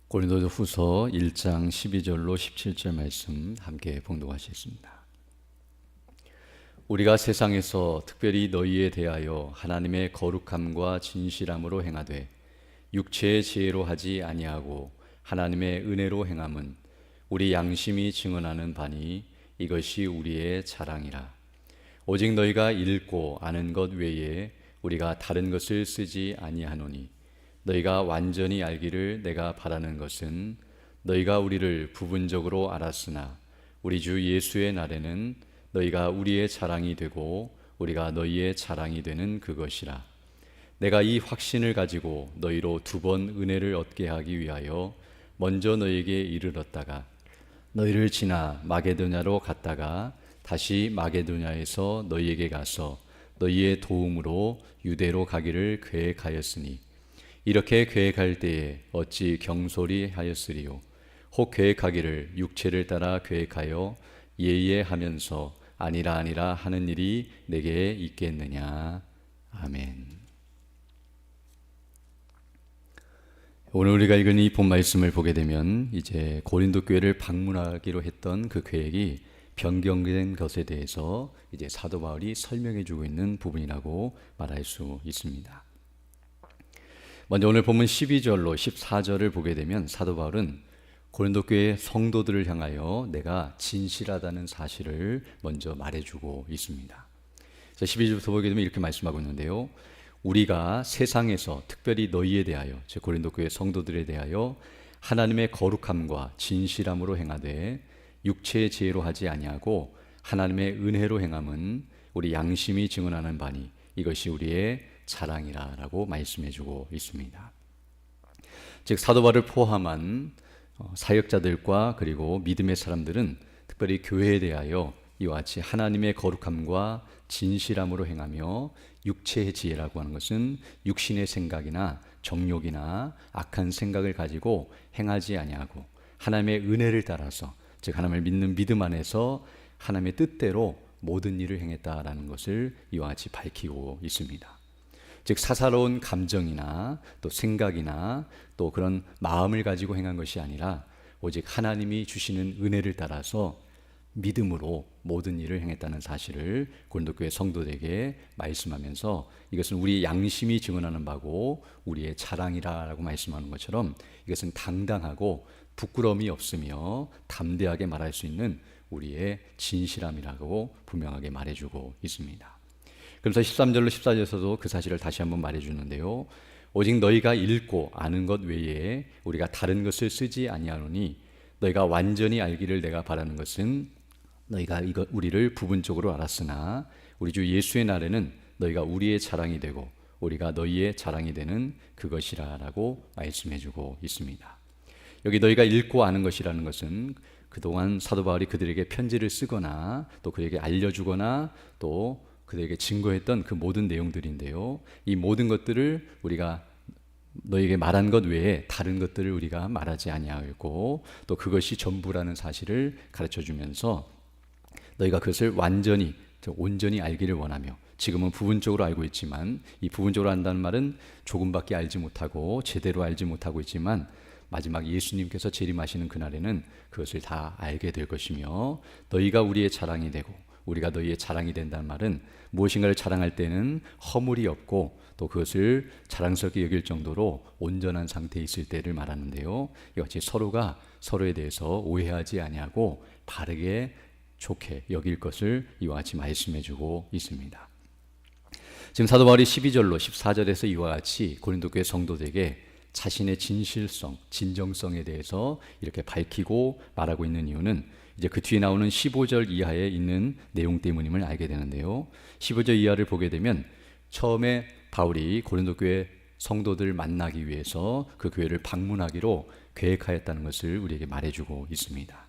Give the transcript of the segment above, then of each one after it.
고린도후서 1장 12절로 17절 말씀 함께 봉독하시겠습니다. 우리가 세상에서 특별히 너희에 대하여 하나님의 거룩함과 진실함으로 행하되 육체의 지혜로 하지 아니하고 하나님의 은혜로 행함은 우리 양심이 증언하는 바니 이것이 우리의 자랑이라. 오직 너희가 읽고 아는 것 외에 우리가 다른 것을 쓰지 아니하노니 너희가 완전히 알기를 내가 바라는 것은 너희가 우리를 부분적으로 알았으나 우리 주 예수의 날에는 너희가 우리의 자랑이 되고 우리가 너희의 자랑이 되는 그것이라. 내가 이 확신을 가지고 너희로 두 번 은혜를 얻게 하기 위하여 먼저 너희에게 이르렀다가 너희를 지나 마게도냐로 갔다가 다시 마게도냐에서 너희에게 가서 너희의 도움으로 유대로 가기를 계획하였으니 이렇게 계획할 때에 어찌 경솔히 하였으리요. 혹 계획하기를 육체를 따라 계획하여 예예하면서 아니라 하는 일이 내게 있겠느냐. 아멘. 오늘 우리가 읽은 이 본 말씀을 보게 되면 이제 고린도 교회를 방문하기로 했던 그 계획이 변경된 것에 대해서 이제 사도 바울이 설명해 주고 있는 부분이라고 말할 수 있습니다. 먼저 오늘 본문 12절로 14절을 보게 되면 사도 바울은 고린도 교회 성도들을 향하여 내가 진실하다는 사실을 먼저 말해주고 있습니다. 12절부터 보게 되면 이렇게 말씀하고 있는데요. 우리가 세상에서 특별히 너희에 대하여, 즉 고린도 교회 성도들에 대하여 하나님의 거룩함과 진실함으로 행하되 육체의 지혜로 하지 아니하고 하나님의 은혜로 행함은 우리 양심이 증언하는 바니 이것이 우리의 자랑이라라고 말씀해주고 있습니다. 즉 사도 바울을 포함한 사역자들과 그리고 믿음의 사람들은 특별히 교회에 대하여 이와 같이 하나님의 거룩함과 진실함으로 행하며 육체의 지혜라고 하는 것은 육신의 생각이나 정욕이나 악한 생각을 가지고 행하지 아니하고 하나님의 은혜를 따라서 즉 하나님을 믿는 믿음 안에서 하나님의 뜻대로 모든 일을 행했다라는 것을 이와 같이 밝히고 있습니다. 즉 사사로운 감정이나 또 생각이나 또 그런 마음을 가지고 행한 것이 아니라 오직 하나님이 주시는 은혜를 따라서 믿음으로 모든 일을 행했다는 사실을 고린도 교회 성도들에게 말씀하면서 이것은 우리 양심이 증언하는 바고 우리의 자랑이라고 말씀하는 것처럼 이것은 당당하고 부끄러움이 없으며 담대하게 말할 수 있는 우리의 진실함이라고 분명하게 말해주고 있습니다. 그래서 13절로 14절에서도 그 사실을 다시 한번 말해주는데요. 오직 너희가 읽고 아는 것 외에 우리가 다른 것을 쓰지 아니하노니 너희가 완전히 알기를 내가 바라는 것은 너희가 우리를 부분적으로 알았으나 우리 주 예수의 날에는 너희가 우리의 자랑이 되고 우리가 너희의 자랑이 되는 그것이라 라고 말씀해주고 있습니다. 여기 너희가 읽고 아는 것이라는 것은 그동안 사도 바울이 그들에게 편지를 쓰거나 또 그에게 알려주거나 또 그들에게 증거했던 그 모든 내용들인데요. 이 모든 것들을 우리가 너에게 말한 것 외에 다른 것들을 우리가 말하지 아니하였고 또 그것이 전부라는 사실을 가르쳐주면서 너희가 그것을 완전히 온전히 알기를 원하며 지금은 부분적으로 알고 있지만 이 부분적으로 안다는 말은 조금밖에 알지 못하고 제대로 알지 못하고 있지만 마지막 예수님께서 재림하시는 그날에는 그것을 다 알게 될 것이며 너희가 우리의 자랑이 되고 우리가 너희의 자랑이 된다는 말은 무엇인가를 자랑할 때는 허물이 없고 또 그것을 자랑스럽게 여길 정도로 온전한 상태에 있을 때를 말하는데요. 이같이 서로가 서로에 대해서 오해하지 아니하고 바르게 좋게 여길 것을 이와 같이 말씀해주고 있습니다. 지금 사도 바울이 12절로 14절에서 이와 같이 고린도 교회 성도들에게 자신의 진실성, 진정성에 대해서 이렇게 밝히고 말하고 있는 이유는 이제 그 뒤에 나오는 15절 이하에 있는 내용 때문임을 알게 되는데요. 15절 이하를 보게 되면 처음에 바울이 고린도 교회 성도들을 만나기 위해서 그 교회를 방문하기로 계획하였다는 것을 우리에게 말해주고 있습니다.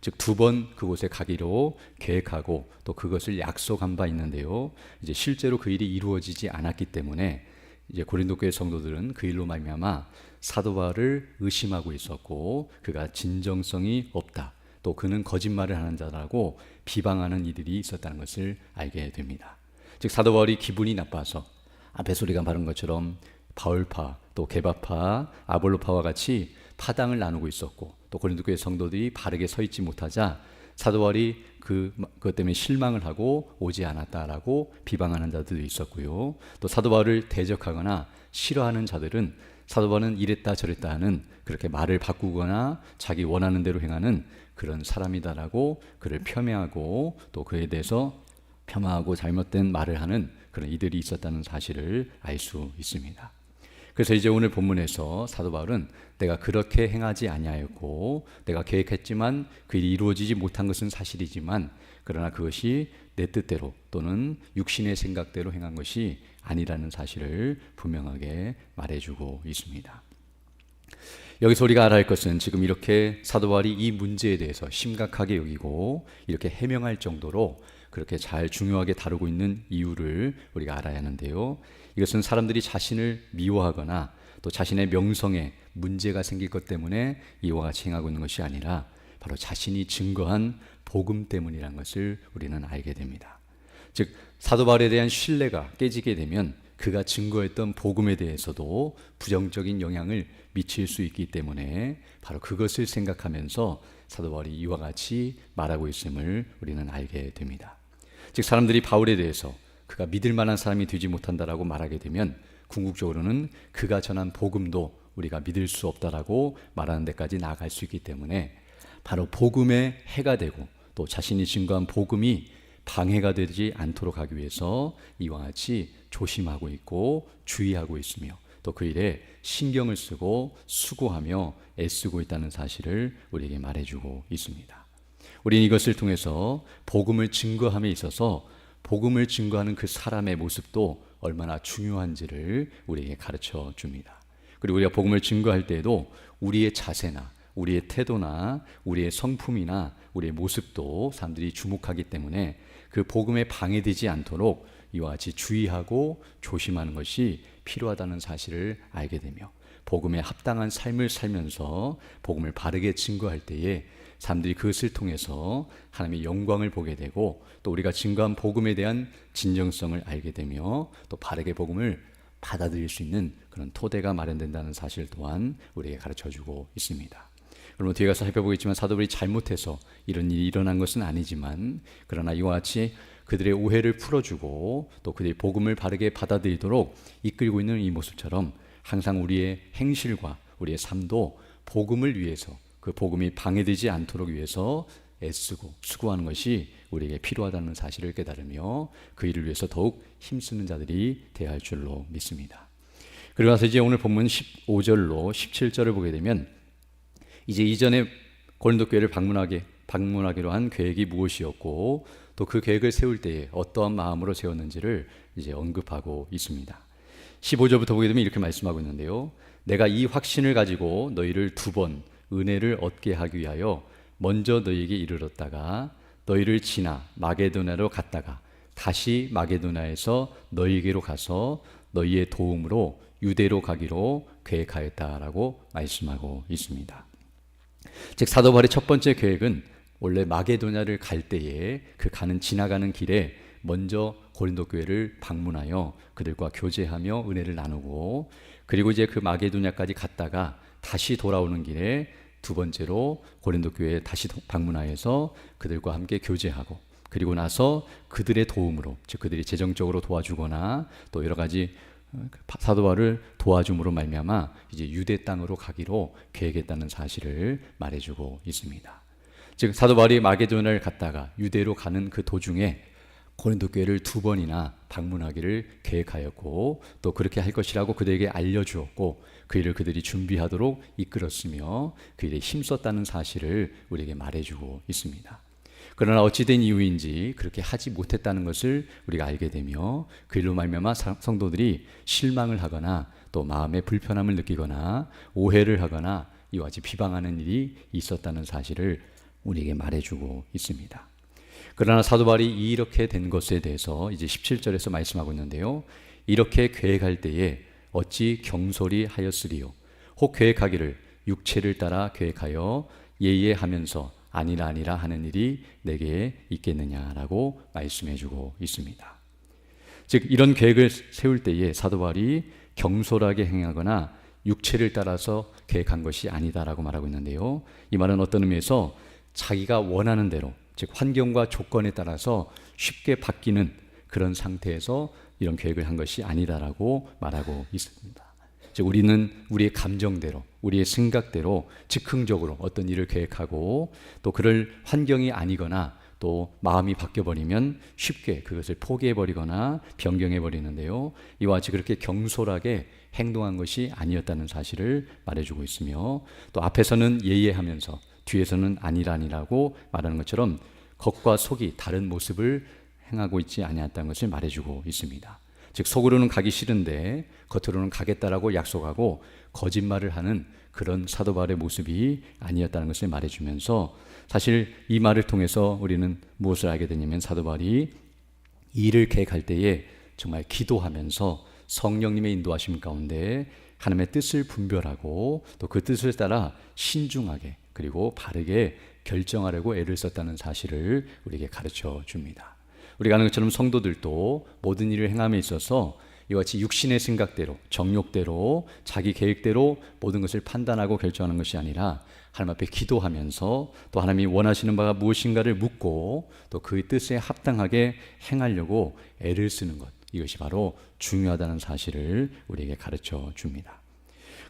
즉 두 번 그곳에 가기로 계획하고 또 그것을 약속한 바 있는데요. 이제 실제로 그 일이 이루어지지 않았기 때문에 이제 고린도 교회 성도들은 그 일로 말미암아 사도 바울을 의심하고 있었고 그가 진정성이 없다. 또 그는 거짓말을 하는 자라고 비방하는 이들이 있었다는 것을 알게 됩니다. 즉 사도 바울이 기분이 나빠서 앞에 소리가 말한 것처럼 바울파 또 게바파, 아볼로파와 같이 파당을 나누고 있었고, 또 고린도 교회 성도들이 바르게 서 있지 못하자 사도 바울이 그것 때문에 실망을 하고 오지 않았다라고 비방하는 자들도 있었고요. 또 사도 바울을 대적하거나 싫어하는 자들은 사도 바울은 이랬다 저랬다 하는, 그렇게 말을 바꾸거나 자기 원하는 대로 행하는 그런 사람이다라고 그를 폄훼하고, 또 그에 대해서 폄하하고 잘못된 말을 하는 그런 이들이 있었다는 사실을 알 수 있습니다. 그래서 이제 오늘 본문에서 사도 바울은 내가 그렇게 행하지 아니하였고, 내가 계획했지만 그 일이 이루어지지 못한 것은 사실이지만, 그러나 그것이 내 뜻대로 또는 육신의 생각대로 행한 것이 아니라는 사실을 분명하게 말해주고 있습니다. 여기서 우리가 알아야 할 것은, 지금 이렇게 사도 바울이 이 문제에 대해서 심각하게 여기고 이렇게 해명할 정도로 그렇게 잘 중요하게 다루고 있는 이유를 우리가 알아야 하는데요. 이것은 사람들이 자신을 미워하거나 또 자신의 명성에 문제가 생길 것 때문에 이와 같이 행하고 있는 것이 아니라 바로 자신이 증거한 복음 때문이라는 것을 우리는 알게 됩니다. 즉, 사도 바울에 대한 신뢰가 깨지게 되면 그가 증거했던 복음에 대해서도 부정적인 영향을 미칠 수 있기 때문에 바로 그것을 생각하면서 사도 바울이 이와 같이 말하고 있음을 우리는 알게 됩니다. 즉, 사람들이 바울에 대해서 그가 믿을 만한 사람이 되지 못한다라고 말하게 되면 궁극적으로는 그가 전한 복음도 우리가 믿을 수 없다라고 말하는 데까지 나아갈 수 있기 때문에 바로 복음의 해가 되고 또 자신이 증거한 복음이 방해가 되지 않도록 하기 위해서 이와 같이 조심하고 있고 주의하고 있으며, 또 그 일에 신경을 쓰고 수고하며 애쓰고 있다는 사실을 우리에게 말해주고 있습니다. 우리는 이것을 통해서 복음을 증거함에 있어서 복음을 증거하는 그 사람의 모습도 얼마나 중요한지를 우리에게 가르쳐 줍니다. 그리고 우리가 복음을 증거할 때에도 우리의 자세나 우리의 태도나 우리의 성품이나 우리의 모습도 사람들이 주목하기 때문에 그 복음에 방해되지 않도록 이와 같이 주의하고 조심하는 것이 필요하다는 사실을 알게 되며, 복음에 합당한 삶을 살면서 복음을 바르게 증거할 때에 사람들이 그것을 통해서 하나님의 영광을 보게 되고, 또 우리가 증거한 복음에 대한 진정성을 알게 되며 또 바르게 복음을 받아들일 수 있는 그런 토대가 마련된다는 사실 또한 우리에게 가르쳐주고 있습니다. 여러분, 뒤에 가서 살펴보겠지만 사도 바울이 잘못해서 이런 일이 일어난 것은 아니지만, 그러나 이와 같이 그들의 오해를 풀어주고 또 그들의 복음을 바르게 받아들이도록 이끌고 있는 이 모습처럼 항상 우리의 행실과 우리의 삶도 복음을 위해서, 그 복음이 방해되지 않도록 위해서 애쓰고 수고하는 것이 우리에게 필요하다는 사실을 깨달으며 그 일을 위해서 더욱 힘쓰는 자들이 되어야 할 줄로 믿습니다. 그리고 나서 이제 오늘 본문 15절로 17절을 보게 되면, 이제 이전에 고린도 교회를 방문하기로 한 계획이 무엇이었고 또 그 계획을 세울 때에 어떠한 마음으로 세웠는지를 이제 언급하고 있습니다. 15절부터 보게 되면 이렇게 말씀하고 있는데요. 내가 이 확신을 가지고 너희를 2번 은혜를 얻게 하기 위하여 먼저 너희에게 이르렀다가 너희를 지나 마게도냐로 갔다가 다시 마게도냐에서 너희에게로 가서 너희의 도움으로 유대로 가기로 계획하였다라고 말씀하고 있습니다. 즉, 사도 바울의 첫 번째 계획은 원래 마게도냐를 갈 때에 그 지나가는 길에 먼저 고린도 교회를 방문하여 그들과 교제하며 은혜를 나누고, 그리고 이제 그 마게도냐까지 갔다가 다시 돌아오는 길에 두 번째로 고린도 교회에 다시 방문하여서 그들과 함께 교제하고, 그리고 나서 그들의 도움으로, 즉 그들이 재정적으로 도와주거나 또 여러 가지 사도 바울을 도와줌으로 말미암아 이제 유대 땅으로 가기로 계획했다는 사실을 말해주고 있습니다. 즉, 사도 바울이 마게도냐를 갔다가 유대로 가는 그 도중에 고린도 교회를 2번이나 방문하기를 계획하였고 또 그렇게 할 것이라고 그들에게 알려주었고 그 일을 그들이 준비하도록 이끌었으며 그 일에 힘썼다는 사실을 우리에게 말해주고 있습니다. 그러나 어찌된 이유인지 그렇게 하지 못했다는 것을 우리가 알게 되며 그 일로 말미암아 성도들이 실망을 하거나 또 마음에 불편함을 느끼거나 오해를 하거나 이와 같이 비방하는 일이 있었다는 사실을 우리에게 말해주고 있습니다. 그러나 사도 바울이 이렇게 된 것에 대해서 이제 17절에서 말씀하고 있는데요. 이렇게 계획할 때에 어찌 경솔히 하였으리요. 혹 계획하기를 육체를 따라 계획하여 예예하면서 아니라 하는 일이 내게 있겠느냐라고 말씀해주고 있습니다. 즉, 이런 계획을 세울 때에 사도 바울이 경솔하게 행하거나 육체를 따라서 계획한 것이 아니다라고 말하고 있는데요. 이 말은 어떤 의미에서 자기가 원하는 대로, 즉 환경과 조건에 따라서 쉽게 바뀌는 그런 상태에서 이런 계획을 한 것이 아니다라고 말하고 있습니다. 즉 우리는 우리의 감정대로, 우리의 생각대로 즉흥적으로 어떤 일을 계획하고 또 그럴 환경이 아니거나 또 마음이 바뀌어버리면 쉽게 그것을 포기해버리거나 변경해버리는데요. 이와 같이 그렇게 경솔하게 행동한 것이 아니었다는 사실을 말해주고 있으며, 또 앞에서는 예예하면서 뒤에서는 아니라니라고 말하는 것처럼 겉과 속이 다른 모습을 행하고 있지 아니었다는 것을 말해주고 있습니다. 즉 속으로는 가기 싫은데 겉으로는 가겠다라고 약속하고 거짓말을 하는 그런 사도 바울의 모습이 아니었다는 것을 말해주면서, 사실 이 말을 통해서 우리는 무엇을 알게 되냐면 사도 바울이 일을 계획할 때에 정말 기도하면서 성령님의 인도하심 가운데 하나님의 뜻을 분별하고 또 그 뜻을 따라 신중하게 그리고 바르게 결정하려고 애를 썼다는 사실을 우리에게 가르쳐 줍니다. 우리가 아는 것처럼 성도들도 모든 일을 행함에 있어서 이와 같이 육신의 생각대로, 정욕대로, 자기 계획대로 모든 것을 판단하고 결정하는 것이 아니라 하나님 앞에 기도하면서 또 하나님이 원하시는 바가 무엇인가를 묻고 또 그의 뜻에 합당하게 행하려고 애를 쓰는 것, 이것이 바로 중요하다는 사실을 우리에게 가르쳐 줍니다.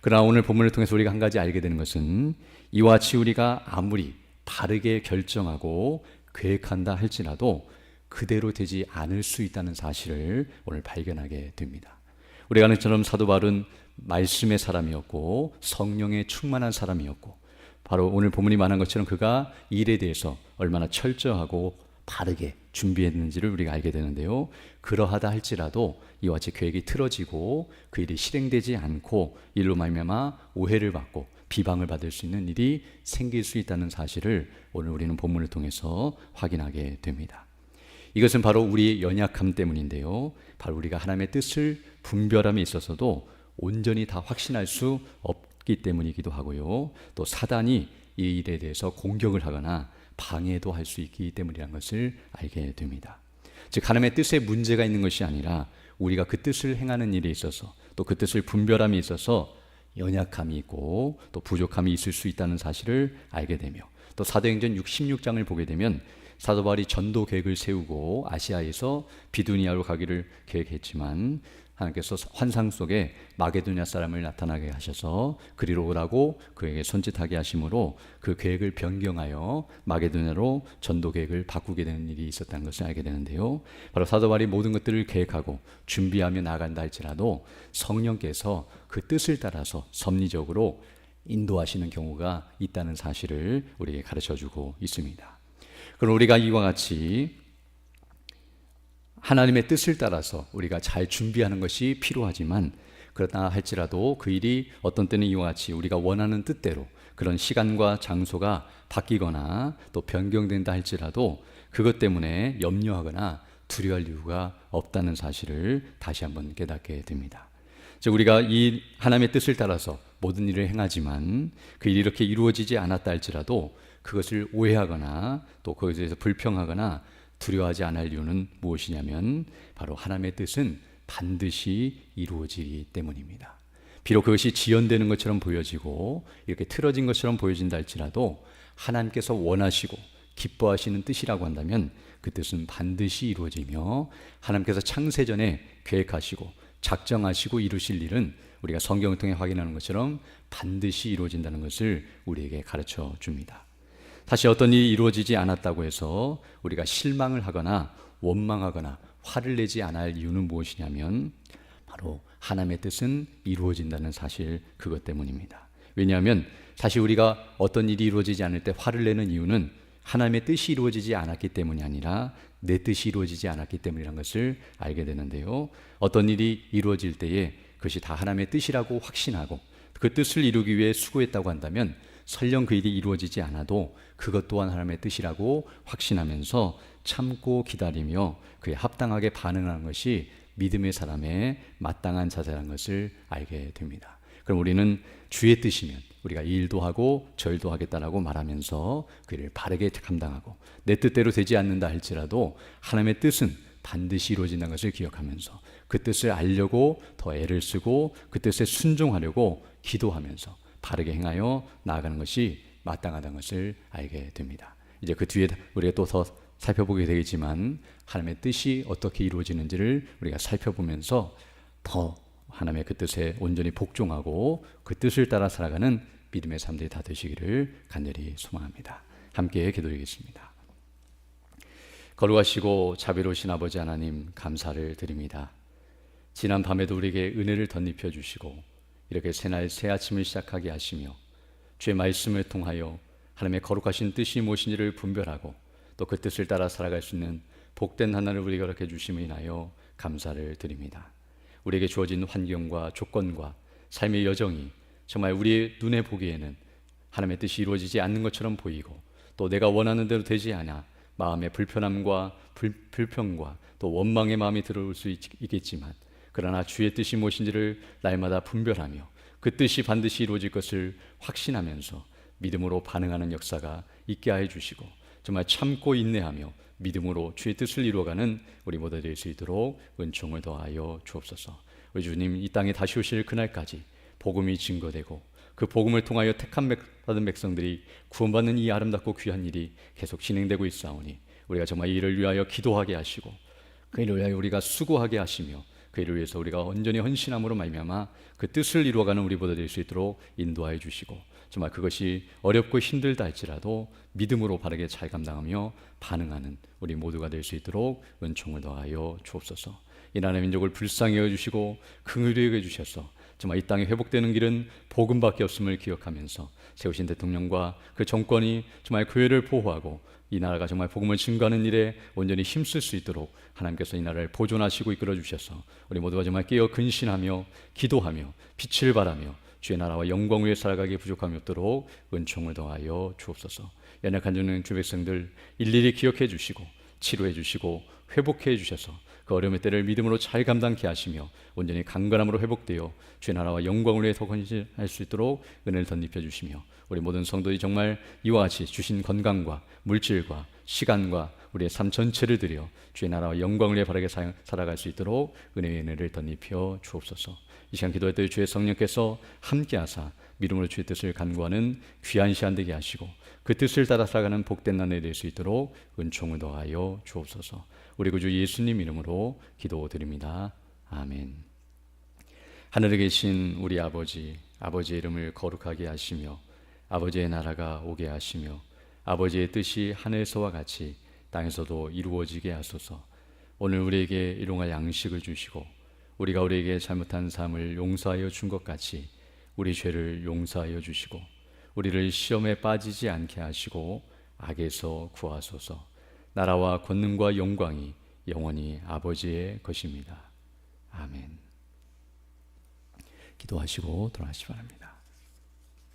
그러나 오늘 본문을 통해서 우리가 한 가지 알게 되는 것은 이와 같이 우리가 아무리 바르게 결정하고 계획한다 할지라도 그대로 되지 않을 수 있다는 사실을 오늘 발견하게 됩니다. 우리가 아는 것처럼 사도 바울은 말씀의 사람이었고 성령에 충만한 사람이었고, 바로 오늘 본문이 말한 것처럼 그가 일에 대해서 얼마나 철저하고 바르게 준비했는지를 우리가 알게 되는데요. 그러하다 할지라도 이와 같이 계획이 틀어지고 그 일이 실행되지 않고 일로 말미암아 오해를 받고 비방을 받을 수 있는 일이 생길 수 있다는 사실을 오늘 우리는 본문을 통해서 확인하게 됩니다. 이것은 바로 우리의 연약함 때문인데요. 바로 우리가 하나님의 뜻을 분별함에 있어서도 온전히 다 확신할 수 없기 때문이기도 하고요. 또 사단이 이 일에 대해서 공격을 하거나 방해도 할 수 있기 때문이라는 것을 알게 됩니다. 즉 하나님의 뜻에 문제가 있는 것이 아니라 우리가 그 뜻을 행하는 일에 있어서 또 그 뜻을 분별함에 있어서 연약함이 있고 또 부족함이 있을 수 있다는 사실을 알게 되며, 또 사도행전 16장을 보게 되면 사도 바울이 전도 계획을 세우고 아시아에서 비두니아로 가기를 계획했지만 하나님께서 환상 속에 마게도냐 사람을 나타나게 하셔서 그리로 오라고 그에게 손짓하게 하심으로 그 계획을 변경하여 마게도냐로 전도 계획을 바꾸게 되는 일이 있었다는 것을 알게 되는데요. 바로 사도 바울이 모든 것들을 계획하고 준비하며 나간다 할지라도 성령께서 그 뜻을 따라서 섭리적으로 인도하시는 경우가 있다는 사실을 우리에게 가르쳐주고 있습니다. 그럼 우리가 이와 같이 하나님의 뜻을 따라서 우리가 잘 준비하는 것이 필요하지만, 그렇다 할지라도 그 일이 어떤 때는 이와 같이 우리가 원하는 뜻대로 그런 시간과 장소가 바뀌거나 또 변경된다 할지라도 그것 때문에 염려하거나 두려워할 이유가 없다는 사실을 다시 한번 깨닫게 됩니다. 즉 우리가 이 하나님의 뜻을 따라서 모든 일을 행하지만 그 일이 이렇게 이루어지지 않았다 할지라도 그것을 오해하거나 또 그것에 대해서 불평하거나 두려워하지 않을 이유는 무엇이냐면 바로 하나님의 뜻은 반드시 이루어지기 때문입니다. 비록 그것이 지연되는 것처럼 보여지고 이렇게 틀어진 것처럼 보여진다 할지라도 하나님께서 원하시고 기뻐하시는 뜻이라고 한다면 그 뜻은 반드시 이루어지며, 하나님께서 창세전에 계획하시고 작정하시고 이루실 일은 우리가 성경을 통해 확인하는 것처럼 반드시 이루어진다는 것을 우리에게 가르쳐 줍니다. 다시 어떤 일이 이루어지지 않았다고 해서 우리가 실망을 하거나 원망하거나 화를 내지 않을 할 이유는 무엇이냐면 바로 하나님의 뜻은 이루어진다는 사실, 그것 때문입니다. 왜냐하면 사실 우리가 어떤 일이 이루어지지 않을 때 화를 내는 이유는 하나님의 뜻이 이루어지지 않았기 때문이 아니라 내 뜻이 이루어지지 않았기 때문이라는 것을 알게 되는데요. 어떤 일이 이루어질 때에 그것이 다 하나님의 뜻이라고 확신하고 그 뜻을 이루기 위해 수고했다고 한다면 설령 그 일이 이루어지지 않아도 그것 또한 하나님의 뜻이라고 확신하면서 참고 기다리며 그에 합당하게 반응하는 것이 믿음의 사람의 마땅한 자세라는 것을 알게 됩니다. 그럼 우리는 주의 뜻이면 우리가 이 일도 하고 저 일도 하겠다라고 말하면서 그 일을 바르게 감당하고, 내 뜻대로 되지 않는다 할지라도 하나님의 뜻은 반드시 이루어진다는 것을 기억하면서 그 뜻을 알려고 더 애를 쓰고 그 뜻에 순종하려고 기도하면서 바르게 행하여 나아가는 것이 마땅하다는 것을 알게 됩니다. 이제 그 뒤에 우리가 또 더 살펴보게 되겠지만 하나님의 뜻이 어떻게 이루어지는지를 우리가 살펴보면서 더 하나님의 그 뜻에 온전히 복종하고 그 뜻을 따라 살아가는 믿음의 삶들이 다 되시기를 간절히 소망합니다. 함께 기도드리겠습니다. 거룩하시고 자비로우신 아버지 하나님, 감사를 드립니다. 지난 밤에도 우리에게 은혜를 덧입혀 주시고 이렇게 새날 새 아침을 시작하게 하시며 주의 말씀을 통하여 하나님의 거룩하신 뜻이 무엇인지를 분별하고 또 그 뜻을 따라 살아갈 수 있는 복된 하나를 우리가 이렇게 주심을 인하여 감사를 드립니다. 우리에게 주어진 환경과 조건과 삶의 여정이 정말 우리의 눈에 보기에는 하나님의 뜻이 이루어지지 않는 것처럼 보이고 또 내가 원하는 대로 되지 않아 마음의 불편함과 불평과 또 원망의 마음이 들어올 수 있겠지만 그러나 주의 뜻이 무엇인지를 날마다 분별하며 그 뜻이 반드시 이루어질 것을 확신하면서 믿음으로 반응하는 역사가 있게 하여 주시고 정말 참고 인내하며 믿음으로 주의 뜻을 이루어가는 우리 모두 될 수 있도록 은총을 더하여 주옵소서. 우리 주님 이 땅에 다시 오실 그날까지 복음이 증거되고 그 복음을 통하여 택함 받은 백성들이 구원받는 이 아름답고 귀한 일이 계속 진행되고 있사오니 우리가 정말 이 일을 위하여 기도하게 하시고 그 일을 위하여 우리가 수고하게 하시며 그 일을 위해서 우리가 온전히 헌신함으로 말미암아 그 뜻을 이루어가는 우리보다 될 수 있도록 인도하여 주시고 정말 그것이 어렵고 힘들다 할지라도 믿음으로 바르게 잘 감당하며 반응하는 우리 모두가 될 수 있도록 은총을 더하여 주옵소서. 이 나라의 민족을 불쌍히 여겨주시고 긍휼히 여겨주셔서 정말 이 땅에 회복되는 길은 복음밖에 없음을 기억하면서 세우신 대통령과 그 정권이 정말 교회를 보호하고 이 나라가 정말 복음을 증거하는 일에 온전히 힘쓸 수 있도록 하나님께서 이 나라를 보존하시고 이끌어 주셔서 우리 모두가 정말 깨어 근신하며 기도하며 빛을 발하며 주의 나라와 영광 위에 살아가기에 부족함이 없도록 은총을 더하여 주옵소서. 연약한 주 백성들 일일이 기억해 주시고 치료해 주시고 회복해 주셔서 그 어려움의 때를 믿음으로 잘 감당케 하시며 온전히 강건함으로 회복되어 주의 나라와 영광을 위해 더 헌신할 수 있도록 은혜를 덧입혀 주시며 우리 모든 성도들이 정말 이와 같이 주신 건강과 물질과 시간과 우리의 삶 전체를 들여 주의 나라와 영광을 위해 바르게 살아갈 수 있도록 은혜의 은혜를 덧입혀 주옵소서. 이 시간 기도할 때 주의 성령께서 함께하사 믿음으로 주의 뜻을 간구하는 귀한 시간 되게 하시고 그 뜻을 따라 살아가는 복된 날이 될 수 있도록 은총을 더하여 주옵소서. 우리 구주 예수님 이름으로 기도드립니다. 아멘. 하늘에 계신 우리 아버지, 아버지의 이름을 거룩하게 하시며 아버지의 나라가 오게 하시며 아버지의 뜻이 하늘에서와 같이 땅에서도 이루어지게 하소서. 오늘 우리에게 일용할 양식을 주시고 우리가 우리에게 잘못한 삶을 용서하여 준 것 같이 우리 죄를 용서하여 주시고 우리를 시험에 빠지지 않게 하시고 악에서 구하소서. 나라와 권능과 영광이 영원히 아버지의 것입니다. 아멘. 기도하시고 돌아가시기 바랍니다.